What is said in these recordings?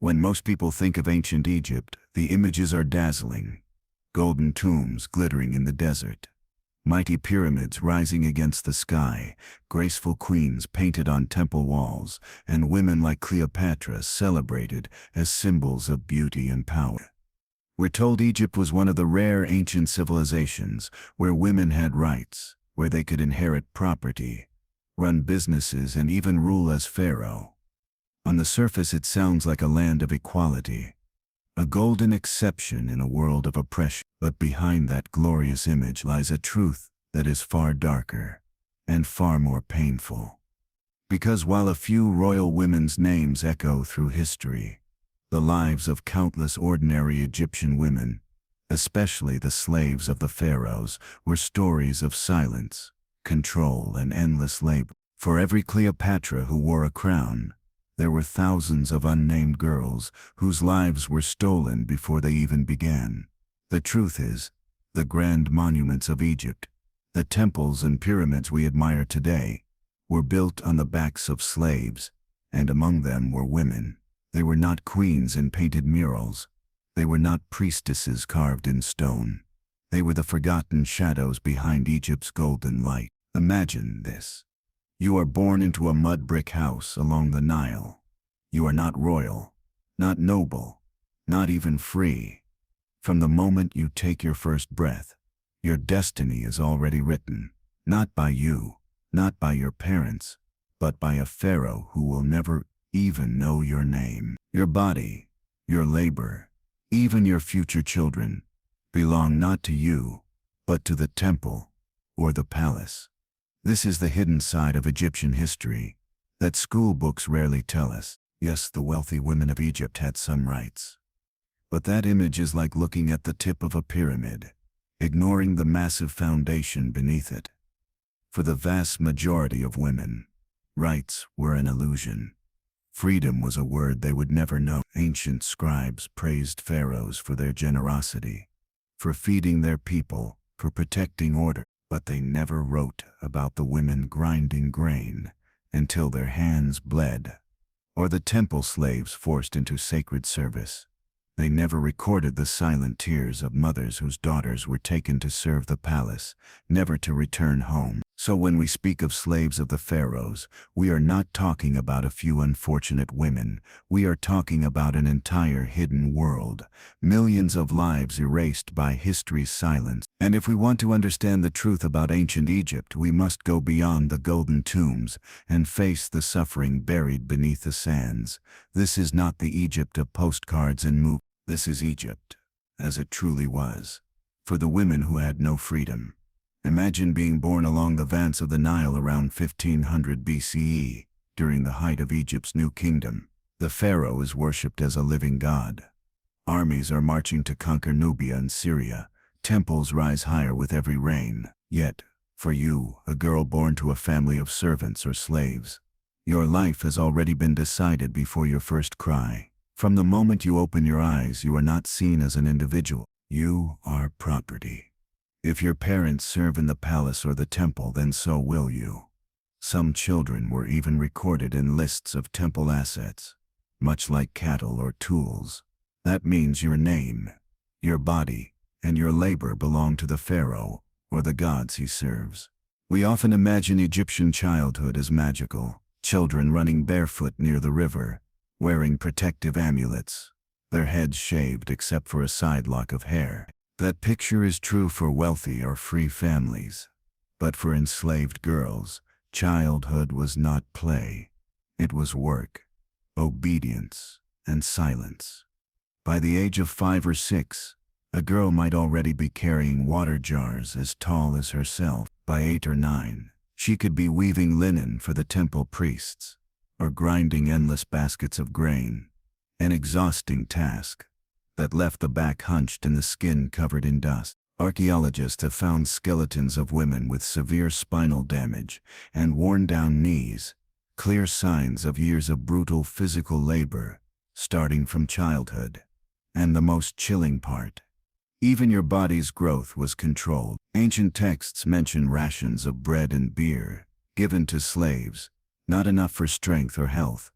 When most people think of ancient Egypt, the images are dazzling. Golden tombs glittering in the desert, mighty pyramids rising against the sky, graceful queens painted on temple walls, and women like Cleopatra celebrated as symbols of beauty and power. We're told Egypt was one of the rare ancient civilizations where women had rights, where they could inherit property, run businesses, and even rule as pharaoh. On the surface, it sounds like a land of equality, a golden exception in a world of oppression. But behind that glorious image lies a truth that is far darker and far more painful. Because while a few royal women's names echo through history, the lives of countless ordinary Egyptian women, especially the slaves of the pharaohs, were stories of silence, control, and endless labor. For every Cleopatra who wore a crown, there were thousands of unnamed girls whose lives were stolen before they even began. The truth is, the grand monuments of Egypt, the temples and pyramids we admire today, were built on the backs of slaves, and among them were women. They were not queens in painted murals. They were not priestesses carved in stone. They were the forgotten shadows behind Egypt's golden light. Imagine this. You are born into a mud brick house along the Nile. You are not royal, not noble, not even free. From the moment you take your first breath, your destiny is already written, not by you, not by your parents, but by a pharaoh who will never even know your name. Your body, your labor, even your future children, belong not to you, but to the temple or the palace. This is the hidden side of Egyptian history that school books rarely tell us. Yes, the wealthy women of Egypt had some rights. But that image is like looking at the tip of a pyramid, ignoring the massive foundation beneath it. For the vast majority of women, rights were an illusion. Freedom was a word they would never know. Ancient scribes praised pharaohs for their generosity, for feeding their people, for protecting order. But they never wrote about the women grinding grain until their hands bled, or the temple slaves forced into sacred service. They never recorded the silent tears of mothers whose daughters were taken to serve the palace, never to return home. So when we speak of slaves of the pharaohs, we are not talking about a few unfortunate women. We are talking about an entire hidden world, millions of lives erased by history's silence. And if we want to understand the truth about ancient Egypt, we must go beyond the golden tombs and face the suffering buried beneath the sands. This is not the Egypt of postcards and movies. This is Egypt, as it truly was, for the women who had no freedom. Imagine being born along the vents of the Nile around 1500 BCE, during the height of Egypt's new kingdom. The pharaoh is worshipped as a living god. Armies are marching to conquer Nubia and Syria. Temples rise higher with every reign. Yet, for you, a girl born to a family of servants or slaves, your life has already been decided before your first cry. From the moment you open your eyes, you are not seen as an individual. You are property. If your parents serve in the palace or the temple, then so will you. Some children were even recorded in lists of temple assets, much like cattle or tools. That means your name, your body, and your labor belong to the pharaoh or the gods he serves. We often imagine Egyptian childhood as magical, children running barefoot near the river, wearing protective amulets, their heads shaved except for a side lock of hair. That picture is true for wealthy or free families. But for enslaved girls, childhood was not play. It was work, obedience, and silence. By the age of 5 or 6, a girl might already be carrying water jars as tall as herself. By 8 or 9, she could be weaving linen for the temple priests, or grinding endless baskets of grain, an exhausting task that left the back hunched and the skin covered in dust. Archaeologists have found skeletons of women with severe spinal damage and worn-down knees, clear signs of years of brutal physical labor, starting from childhood. And the most chilling part, even your body's growth was controlled. Ancient texts mention rations of bread and beer, given to slaves, not enough for strength or health,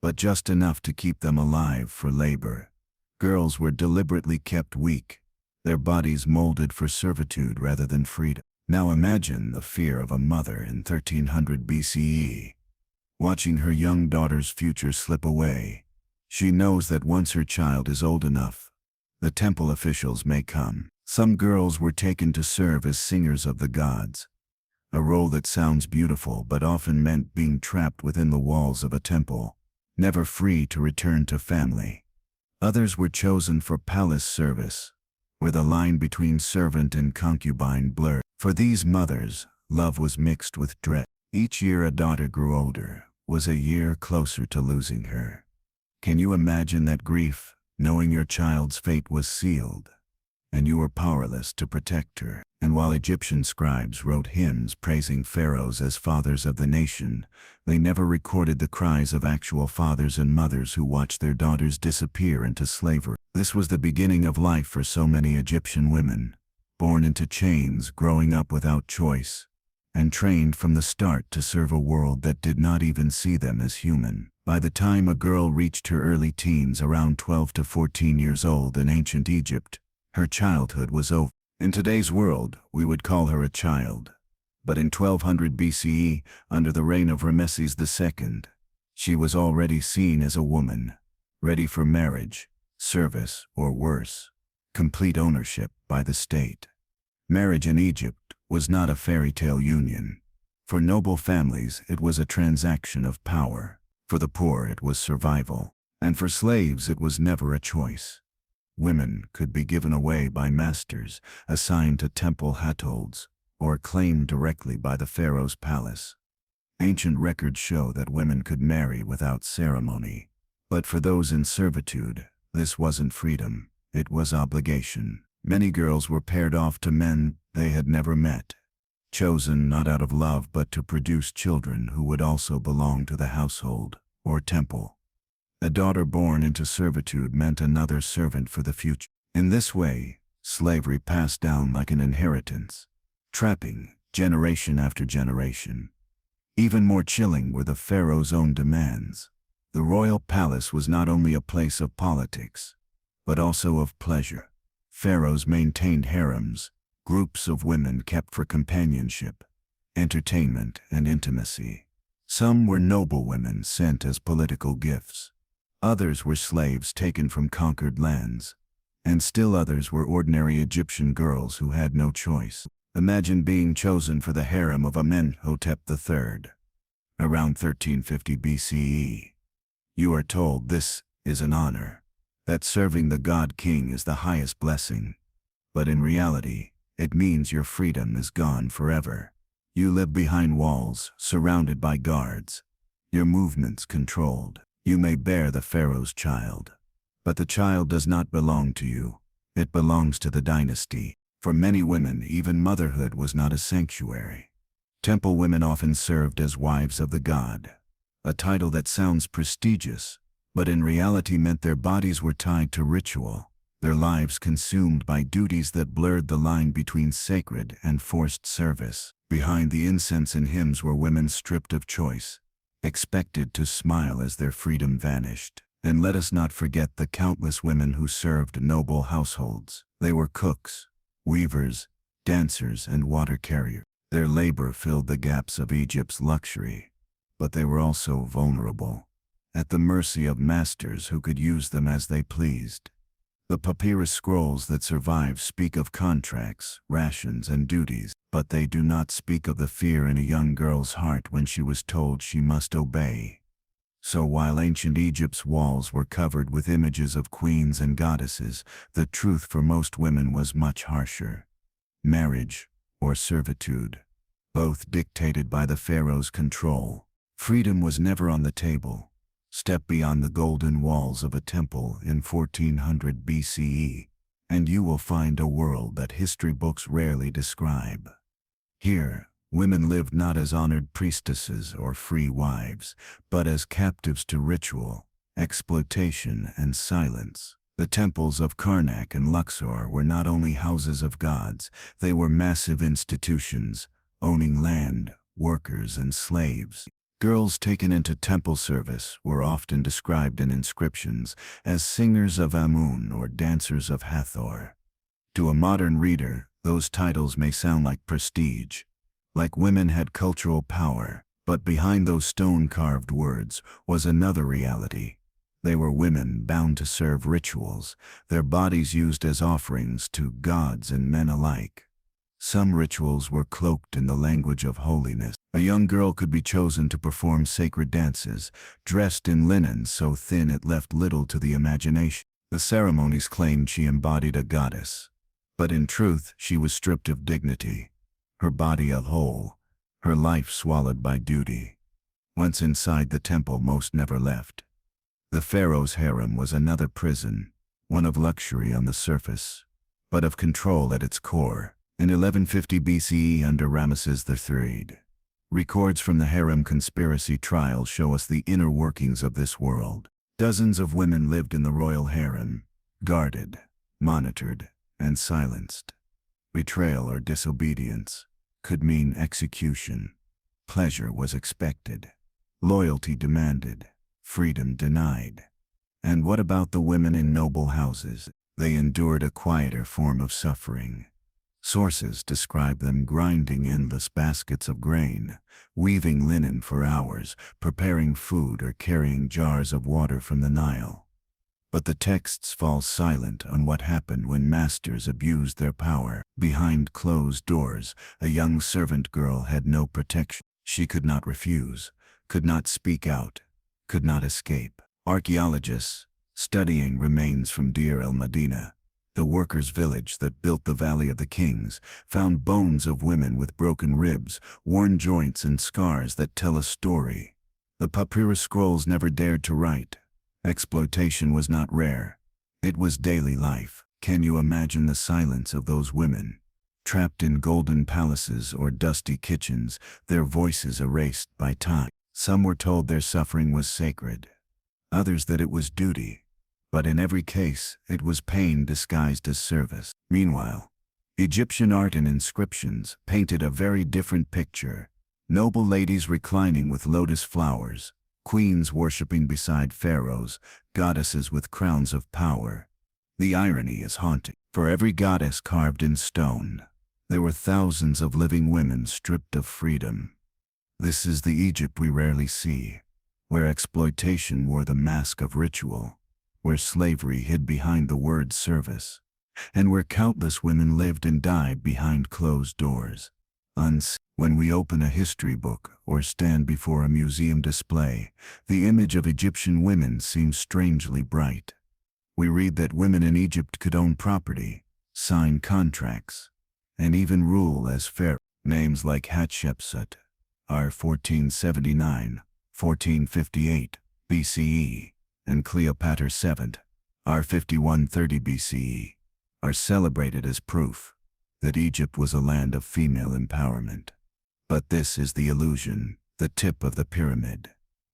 but just enough to keep them alive for labor. Girls were deliberately kept weak, their bodies molded for servitude rather than freedom. Now imagine the fear of a mother in 1300 BCE, watching her young daughter's future slip away. She knows that once her child is old enough, the temple officials may come. Some girls were taken to serve as singers of the gods, a role that sounds beautiful but often meant being trapped within the walls of a temple, never free to return to family. Others were chosen for palace service, where the line between servant and concubine blurred. For these mothers, love was mixed with dread. Each year a daughter grew older, was a year closer to losing her. Can you imagine that grief, knowing your child's fate was sealed, and you were powerless to protect her? And while Egyptian scribes wrote hymns praising pharaohs as fathers of the nation, they never recorded the cries of actual fathers and mothers who watched their daughters disappear into slavery. This was the beginning of life for so many Egyptian women, born into chains, growing up without choice, and trained from the start to serve a world that did not even see them as human. By the time a girl reached her early teens, around 12 to 14 years old in ancient Egypt, her childhood was over. In today's world, we would call her a child. But in 1200 BCE, under the reign of Ramesses II, she was already seen as a woman, ready for marriage, service, or worse, complete ownership by the state. Marriage in Egypt was not a fairy tale union. For noble families, it was a transaction of power. For the poor, it was survival. And for slaves, it was never a choice. Women could be given away by masters, assigned to temple households, or claimed directly by the pharaoh's palace. Ancient records show that women could marry without ceremony. But for those in servitude, this wasn't freedom, it was obligation. Many girls were paired off to men they had never met, chosen not out of love but to produce children who would also belong to the household or temple. A daughter born into servitude meant another servant for the future. In this way, slavery passed down like an inheritance, trapping generation after generation. Even more chilling were the pharaoh's own demands. The royal palace was not only a place of politics, but also of pleasure. Pharaohs maintained harems, groups of women kept for companionship, entertainment, and intimacy. Some were noble women sent as political gifts. Others were slaves taken from conquered lands, and still others were ordinary Egyptian girls who had no choice. Imagine being chosen for the harem of Amenhotep III, around 1350 BCE. You are told this is an honor, that serving the god king is the highest blessing. But in reality, it means your freedom is gone forever. You live behind walls, surrounded by guards, your movements controlled. You may bear the pharaoh's child, but the child does not belong to you. It belongs to the dynasty. For many women, even motherhood was not a sanctuary. Temple women often served as wives of the god, a title that sounds prestigious, but in reality meant their bodies were tied to ritual, their lives consumed by duties that blurred the line between sacred and forced service. Behind the incense and hymns were women stripped of choice, expected to smile as their freedom vanished. And let us not forget the countless women who served noble households. They were cooks, weavers, dancers, and water carriers. Their labor filled the gaps of Egypt's luxury, but they were also vulnerable, at the mercy of masters who could use them as they pleased. The papyrus scrolls that survive speak of contracts, rations, and duties, but they do not speak of the fear in a young girl's heart when she was told she must obey. So while ancient Egypt's walls were covered with images of queens and goddesses, the truth for most women was much harsher. Marriage or servitude, both dictated by the pharaoh's control. Freedom was never on the table. Step beyond the golden walls of a temple in 1400 BCE, and you will find a world that history books rarely describe. Here, women lived not as honored priestesses or free wives, but as captives to ritual, exploitation, and silence. The temples of Karnak and Luxor were not only houses of gods, they were massive institutions, owning land, workers, and slaves. Girls taken into temple service were often described in inscriptions as singers of Amun or dancers of Hathor. To a modern reader, those titles may sound like prestige, like women had cultural power, but behind those stone-carved words was another reality. They were women bound to serve rituals, their bodies used as offerings to gods and men alike. Some rituals were cloaked in the language of holiness. A young girl could be chosen to perform sacred dances, dressed in linen so thin it left little to the imagination. The ceremonies claimed she embodied a goddess, but in truth she was stripped of dignity, her body a whole, her life swallowed by duty. Once inside the temple, most never left. The Pharaoh's harem was another prison, one of luxury on the surface, but of control at its core. In 1150 BCE under Ramesses III, records from the harem conspiracy trial show us the inner workings of this world. Dozens of women lived in the royal harem, guarded, monitored, and silenced. Betrayal or disobedience could mean execution. Pleasure was expected. Loyalty demanded. Freedom denied. And what about the women in noble houses? They endured a quieter form of suffering. Sources describe them grinding endless baskets of grain, weaving linen for hours, preparing food or carrying jars of water from the Nile. But the texts fall silent on what happened when masters abused their power. Behind closed doors, a young servant girl had no protection. She could not refuse, could not speak out, could not escape. Archaeologists, studying remains from Deir el-Medina, the workers' village that built the Valley of the Kings, found bones of women with broken ribs, worn joints and scars that tell a story. The papyrus scrolls never dared to write. Exploitation was not rare. It was daily life. Can you imagine the silence of those women? Trapped in golden palaces or dusty kitchens, their voices erased by time. Some were told their suffering was sacred, others that it was duty. But in every case, it was pain disguised as service. Meanwhile, Egyptian art and inscriptions painted a very different picture. Noble ladies reclining with lotus flowers, queens worshipping beside pharaohs, goddesses with crowns of power. The irony is haunting. For every goddess carved in stone, there were thousands of living women stripped of freedom. This is the Egypt we rarely see, where exploitation wore the mask of ritual, where slavery hid behind the word service, and where countless women lived and died behind closed doors. When we open a history book or stand before a museum display, the image of Egyptian women seems strangely bright. We read that women in Egypt could own property, sign contracts, and even rule as pharaoh. Names like Hatshepsut are 1479, 1458 BCE, and Cleopatra VII, are 5130 BCE, are celebrated as proof that Egypt was a land of female empowerment. But this is the illusion, the tip of the pyramid.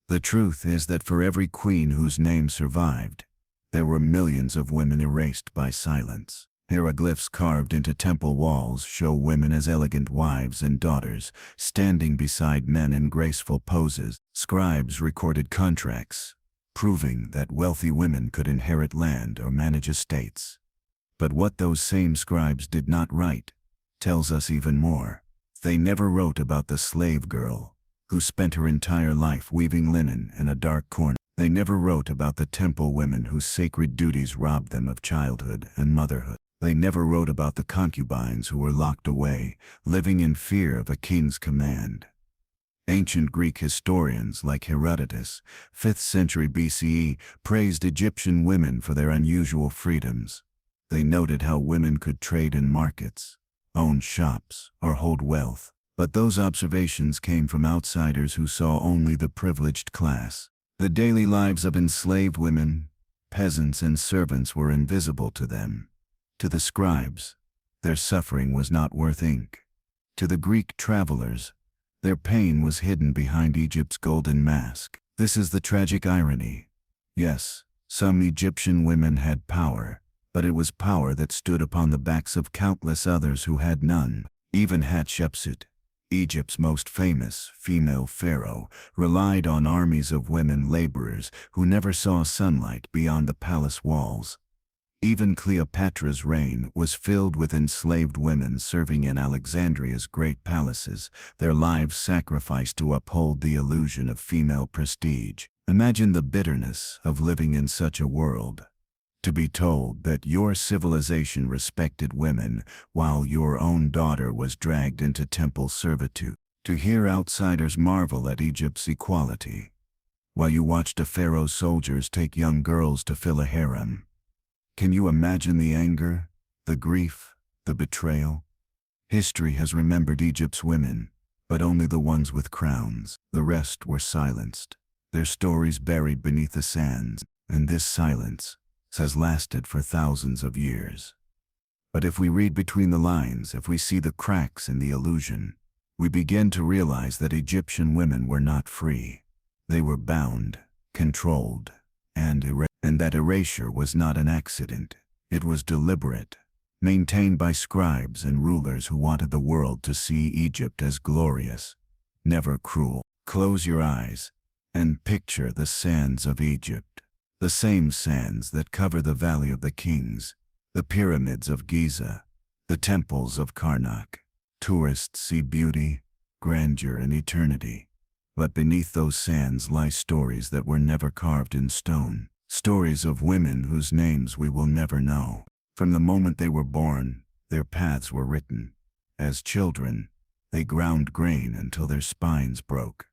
The truth is that for every queen whose name survived, there were millions of women erased by silence. Hieroglyphs carved into temple walls show women as elegant wives and daughters, standing beside men in graceful poses. Scribes recorded contracts, proving that wealthy women could inherit land or manage estates. But what those same scribes did not write tells us even more. They never wrote about the slave girl who spent her entire life weaving linen in a dark corner. They never wrote about the temple women whose sacred duties robbed them of childhood and motherhood. They never wrote about the concubines who were locked away, living in fear of a king's command. Ancient Greek historians like Herodotus, 5th century BCE, praised Egyptian women for their unusual freedoms. They noted how women could trade in markets, own shops, or hold wealth. But those observations came from outsiders who saw only the privileged class. The daily lives of enslaved women, peasants, and servants were invisible to them. To the scribes, their suffering was not worth ink. To the Greek travelers, their pain was hidden behind Egypt's golden mask. This is the tragic irony. Yes, some Egyptian women had power, but it was power that stood upon the backs of countless others who had none. Even Hatshepsut, Egypt's most famous female pharaoh relied on armies of women laborers who never saw sunlight beyond the palace walls. Even Cleopatra's reign was filled with enslaved women serving in Alexandria's great palaces, their lives sacrificed to uphold the illusion of female prestige. Imagine the bitterness of living in such a world. To be told that your civilization respected women while your own daughter was dragged into temple servitude. To hear outsiders marvel at Egypt's equality, while you watched a pharaoh's soldiers take young girls to fill a harem. Can you imagine the anger, the grief, the betrayal? History has remembered Egypt's women, but only the ones with crowns. The rest were silenced, their stories buried beneath the sands, and this silence has lasted for thousands of years. But if we read between the lines, if we see the cracks in the illusion, we begin to realize that Egyptian women were not free. They were bound, controlled, and that erasure was not an accident. It was deliberate, maintained by scribes and rulers who wanted the world to see Egypt as glorious, never cruel. Close your eyes and picture the sands of Egypt. The same sands that cover the Valley of the Kings, the pyramids of Giza, the temples of Karnak. Tourists see beauty, grandeur, and eternity. But beneath those sands lie stories that were never carved in stone. Stories of women whose names we will never know. From the moment they were born, their paths were written. As children, they ground grain until their spines broke.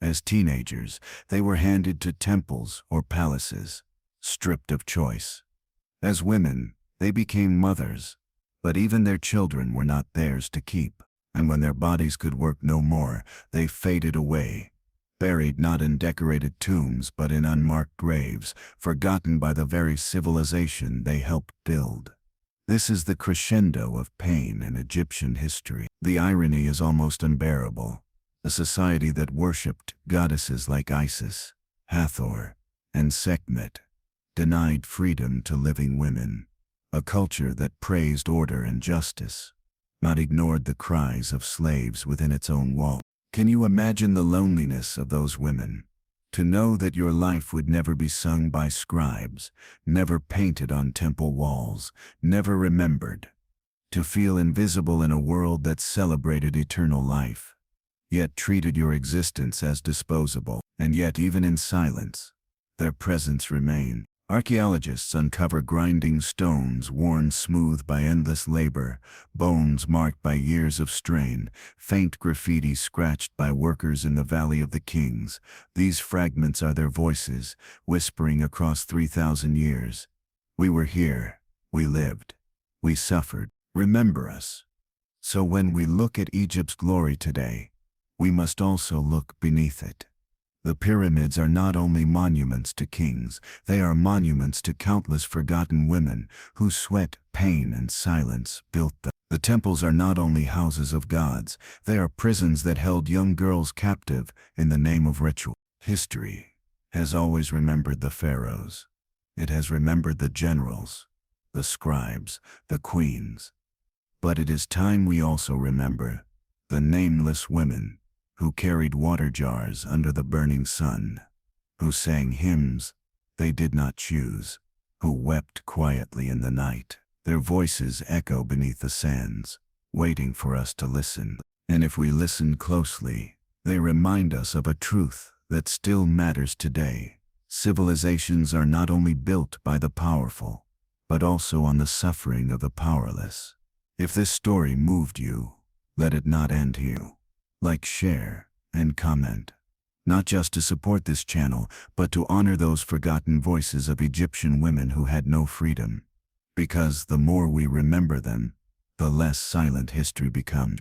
As teenagers, they were handed to temples or palaces, stripped of choice. As women, they became mothers, but even their children were not theirs to keep. And when their bodies could work no more, they faded away, buried not in decorated tombs but in unmarked graves, forgotten by the very civilization they helped build. This is the crescendo of pain in Egyptian history. The irony is almost unbearable. A society that worshipped goddesses like Isis, Hathor, and Sekhmet denied freedom to living women. A culture that praised order and justice, not ignored the cries of slaves within its own wall. Can you imagine the loneliness of those women? To know that your life would never be sung by scribes, never painted on temple walls, never remembered. To feel invisible in a world that celebrated eternal life, yet treated your existence as disposable. And yet even in silence, their presence remained. Archaeologists uncover grinding stones worn smooth by endless labor, bones marked by years of strain, faint graffiti scratched by workers in the Valley of the Kings. These fragments are their voices, whispering across 3,000 years. We were here, we lived, we suffered. Remember us. So when we look at Egypt's glory today, we must also look beneath it. The pyramids are not only monuments to kings, they are monuments to countless forgotten women whose sweat, pain, and silence built them. The temples are not only houses of gods, they are prisons that held young girls captive in the name of ritual. History has always remembered the pharaohs. It has remembered the generals, the scribes, the queens. But it is time we also remember the nameless women who carried water jars under the burning sun, who sang hymns they did not choose, who wept quietly in the night. Their voices echo beneath the sands, waiting for us to listen. And if we listen closely, they remind us of a truth that still matters today. Civilizations are not only built by the powerful, but also on the suffering of the powerless. If this story moved you, let it not end here. Like, share, and comment. Not just to support this channel, but to honor those forgotten voices of Egyptian women who had no freedom. Because the more we remember them, the less silent history becomes.